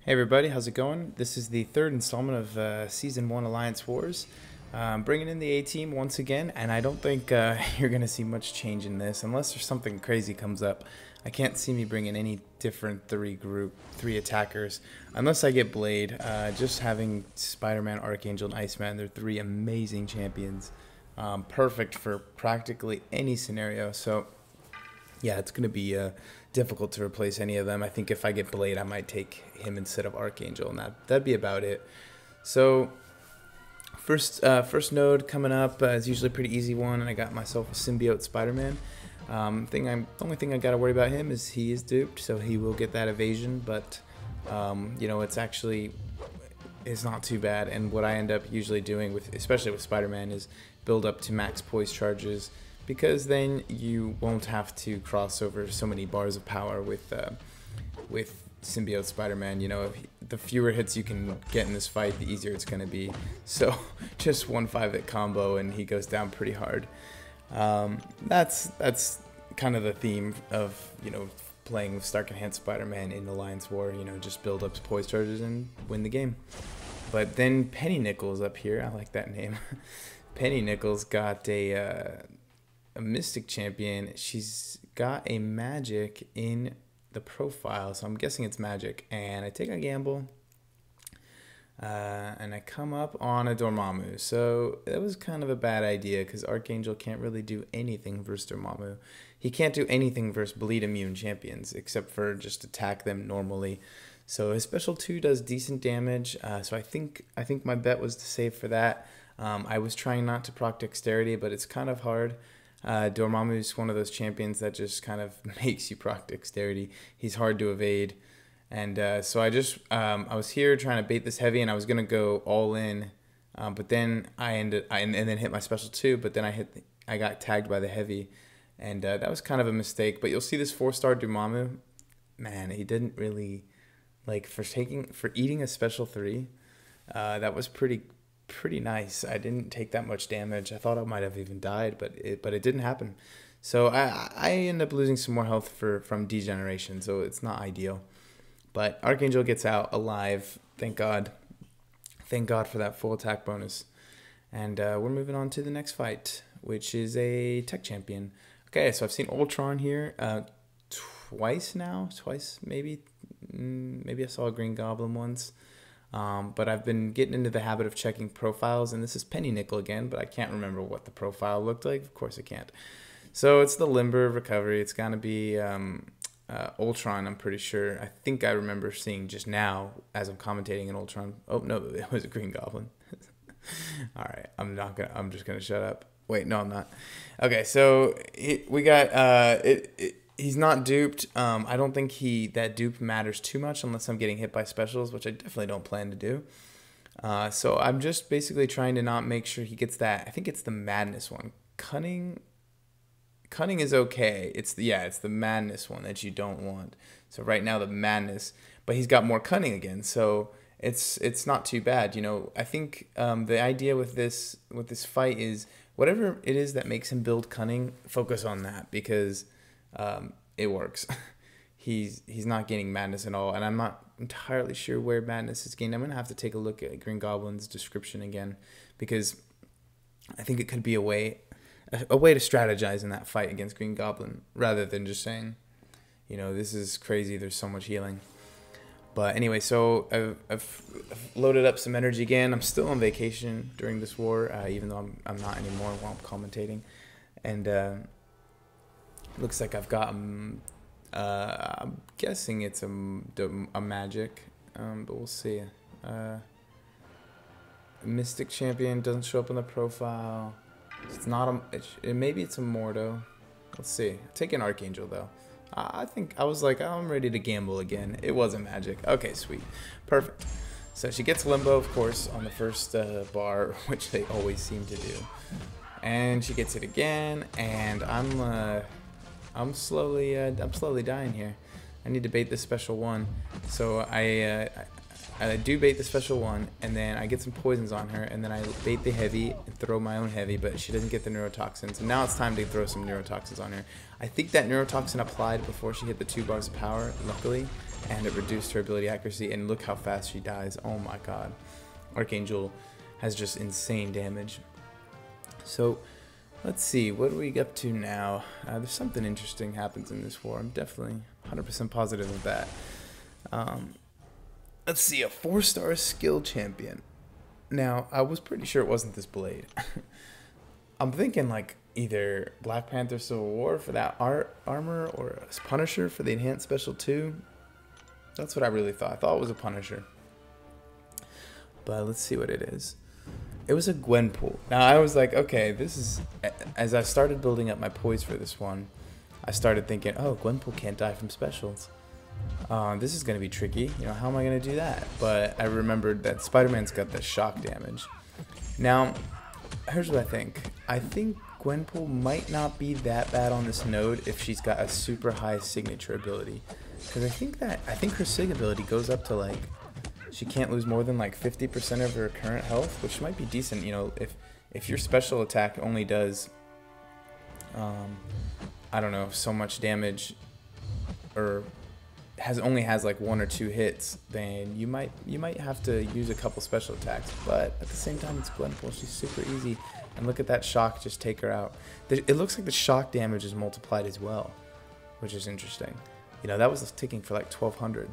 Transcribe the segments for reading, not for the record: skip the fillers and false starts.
Hey everybody, how's it going? This is the third installment of Season 1 Alliance Wars. Bringing in the A-Team once again, and I don't think you're going to see much change in this unless there's something crazy comes up. I can't see me bringing any different three attackers, unless I get Blade. Just having SpiderMan, Archangel, and Iceman, they're three amazing champions. Perfect for practically any scenario, so yeah, it's going to be difficult to replace any of them. I think if I get Blade, I might take him instead of Archangel, and that'd be about it. So first node coming up is usually a pretty easy one, and I got myself a symbiote Spider-Man. The only thing I got to worry about him is he is duped, so he will get that evasion, but you know, it's not too bad. And what I end up usually doing especially with Spider-Man, is build up to max poise charges, because then you won't have to cross over so many bars of power with symbiote Spider-Man. You know, the fewer hits you can get in this fight, the easier it's going to be. So just 1 5-hit combo and he goes down pretty hard. That's kind of the theme of, you know, playing with Stark Enhanced Spider-Man in Alliance War. You know, just build up poise charges and win the game. But then Penny Nichols up here, I like that name. Penny Nichols got a Mystic champion. She's got a magic in the profile, so I'm guessing it's magic, and I take a gamble and I come up on a Dormammu. So that was kind of a bad idea, because Archangel can't really do anything versus Dormammu. He can't do anything versus bleed immune champions except for just attack them normally. So his special 2 does decent damage, so I think my bet was to save for that. I was trying not to proc dexterity, but it's kind of hard. Dormammu is one of those champions that just kind of makes you proc dexterity. He's hard to evade, and so I was here trying to bait this heavy, and I was gonna go all in, but then and then hit my special 2, but then I got tagged by the heavy, and that was kind of a mistake. But you'll see this 4-star Dormammu, man, he didn't really, like, for eating a special 3, that was pretty nice. I didn't take that much damage. I thought I might have even died, but it didn't happen. So I end up losing some more health from degeneration, so it's not ideal. But Archangel gets out alive, thank God. Thank God for that full attack bonus. And we're moving on to the next fight, which is a tech champion. Okay, so I've seen Ultron here twice now. Twice, maybe. Maybe I saw a Green Goblin once. But I've been getting into the habit of checking profiles, and this is Penny Nickel again, but I can't remember what the profile looked like. Of course I can't. So it's the Limber of Recovery. It's going to be Ultron, I'm pretty sure. I think I remember seeing just now as I'm commentating an Ultron. Oh, no, it was a Green Goblin. All right, I'm just going to shut up. Wait, no, I'm not. Okay, so we got he's not duped. I don't think that dupe matters too much unless I'm getting hit by specials, which I definitely don't plan to do. So I'm just basically trying to not make sure he gets that. I think it's the Madness one. Cunning is okay. It's the Madness one that you don't want. So right now the Madness, but he's got more Cunning again. So it's not too bad. You know, I think the idea with this fight is whatever it is that makes him build Cunning, focus on that, because it works. He's not gaining Madness at all, and I'm not entirely sure where Madness is gained. I'm gonna have to take a look at Green Goblin's description again, because I think it could be a way to strategize in that fight against Green Goblin, rather than just saying, you know, this is crazy, there's so much healing. But anyway, so I've loaded up some energy again. I'm still on vacation during this war, even though I'm not anymore while I'm commentating, and looks like I've got I'm guessing it's a magic, but we'll see. Mystic champion doesn't show up on the profile. It's not maybe it's a Mordo. Let's see. Take an Archangel though. I think I was like, oh, I'm ready to gamble again. It wasn't magic. Okay, sweet, perfect. So she gets Limbo, of course, on the first bar, which they always seem to do, and she gets it again, and I'm slowly dying here. I need to bait this special 1. So I I do bait the special one, and then I get some poisons on her, and then I bait the heavy and throw my own heavy, but she doesn't get the neurotoxins. And now it's time to throw some neurotoxins on her. I think that neurotoxin applied before she hit the 2 bars of power, luckily, and it reduced her ability accuracy, and look how fast she dies. Oh my god. Archangel has just insane damage. So, let's see, what are we up to now? There's something interesting happens in this war. I'm definitely 100% positive of that. Let's see, a 4-star skill champion. Now, I was pretty sure it wasn't this blade. I'm thinking like either Black Panther Civil War for that armor or a Punisher for the enhanced special 2. That's what I really thought. I thought it was a Punisher. But let's see what it is. It was a Gwenpool. Now, I was like, okay, this is... As I started building up my poise for this one, I started thinking, oh, Gwenpool can't die from specials. This is going to be tricky. You know, how am I going to do that? But I remembered that Spider-Man's got the shock damage. Now, here's what I think. I think Gwenpool might not be that bad on this node if she's got a super high signature ability. Because I think her sig ability goes up to like... She can't lose more than like 50% of her current health, which might be decent. You know, if your special attack only does, I don't know, so much damage, or only has like 1 or 2 hits, then you might have to use a couple special attacks. But at the same time, it's Gwenpool. She's super easy, and look at that shock just take her out. It looks like the shock damage is multiplied as well, which is interesting. You know, that was ticking for like 1200.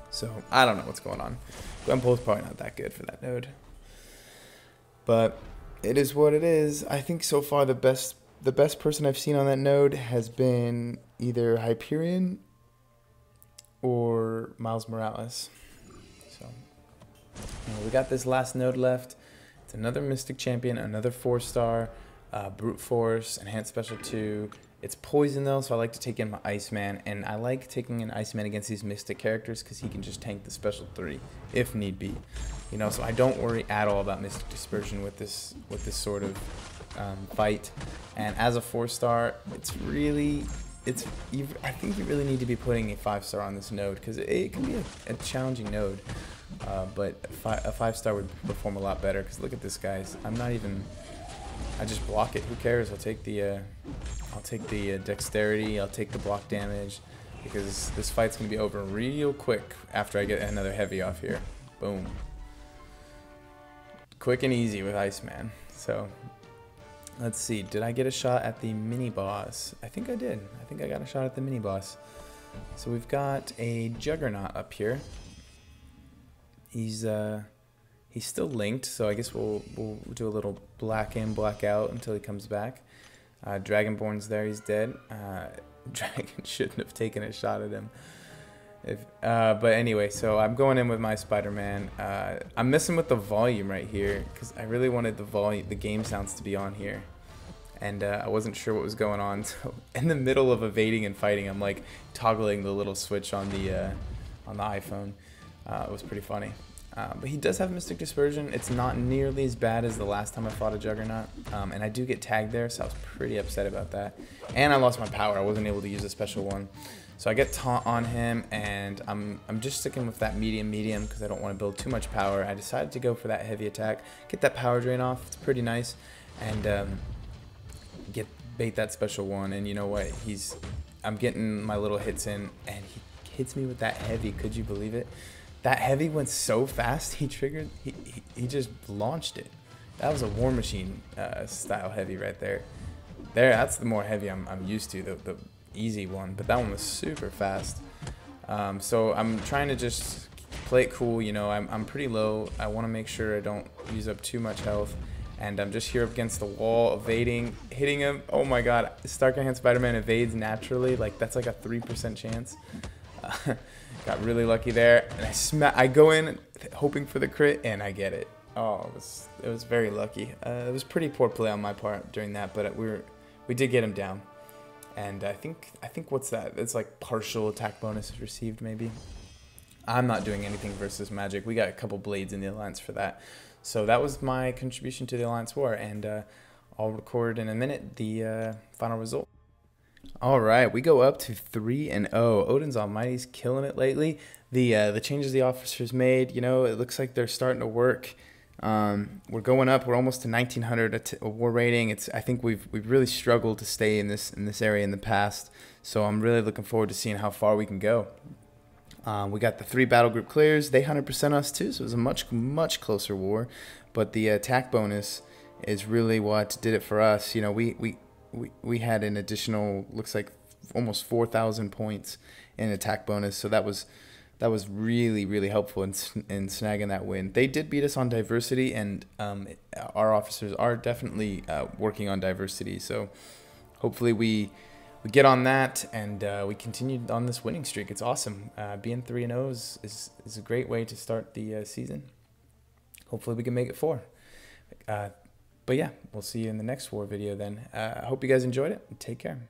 So, I don't know what's going on. Gwenpool's probably not that good for that node. But it is what it is. I think so far the best person I've seen on that node has been either Hyperion or Miles Morales. So, we got this last node left. It's another Mystic Champion, another 4-star, Brute Force, Enhanced Special 2. It's poison though, so I like to take in my Iceman, and I like taking an Iceman against these Mystic characters because he can just tank the special 3 if need be. You know, so I don't worry at all about Mystic Dispersion with this sort of fight. And as a 4-star, I think you really need to be putting a 5-star on this node because it can be a challenging node. But a 5-star would perform a lot better because look at this, guys. I just block it. Who cares? I'll take the dexterity. I'll take the block damage because this fight's gonna be over real quick after I get another heavy off here. Boom. Quick and easy with Iceman. So let's see. Did I get a shot at the mini boss? I think I did. I think I got a shot at the mini boss. So we've got a Juggernaut up here. He's still linked, so I guess we'll do a little black in, black out until he comes back. Dragonborn's there, he's dead. Dragon shouldn't have taken a shot at him. But anyway, so I'm going in with my Spider-Man. I'm messing with the volume right here because I really wanted the game sounds to be on here, and I wasn't sure what was going on. So in the middle of evading and fighting, I'm like toggling the little switch on the iPhone. It was pretty funny. But he does have Mystic Dispersion. It's not nearly as bad as the last time I fought a Juggernaut. And I do get tagged there, so I was pretty upset about that. And I lost my power. I wasn't able to use a special one. So I get taunt on him, and I'm just sticking with that medium because I don't want to build too much power. I decided to go for that heavy attack, get that power drain off. It's pretty nice. And bait that special one. And you know what? I'm getting my little hits in, and he hits me with that heavy. Could you believe it? That heavy went so fast, he just launched it. That was a War Machine style heavy right there. That's the more heavy I'm used to, the easy one. But that one was super fast. So I'm trying to just play it cool. You know, I'm pretty low. I want to make sure I don't use up too much health. And I'm just here up against the wall, evading, hitting him. Oh my god, Stark Enhanced Spider-Man evades naturally. Like, that's like a 3% chance. Got really lucky there, and I go in hoping for the crit, and I get it. Oh, it was very lucky. It was pretty poor play on my part during that, but we did get him down. And I think what's that? It's like partial attack bonus received, maybe. I'm not doing anything versus magic. We got a couple blades in the alliance for that. So that was my contribution to the alliance war, and I'll record in a minute the final result. All right, we go up to 3-0. Odin's Almighty's killing it lately. The changes the officers made, you know, it looks like they're starting to work. We're going up. We're almost to 1900 a war rating. I think we've really struggled to stay in this area in the past. So I'm really looking forward to seeing how far we can go. We got the 3 battle group clears. They 100% us too, so it was a much closer war. But the attack bonus is really what did it for us. You know, we had an additional, looks like almost 4,000 points in attack bonus, so that was really helpful in snagging that win. They did beat us on diversity, and our officers are definitely working on diversity. So hopefully we get on that, and we continue on this winning streak. It's awesome. Being 3-0 is a great way to start the season. Hopefully we can make it 4. But yeah, we'll see you in the next war video then. I hope you guys enjoyed it. Take care.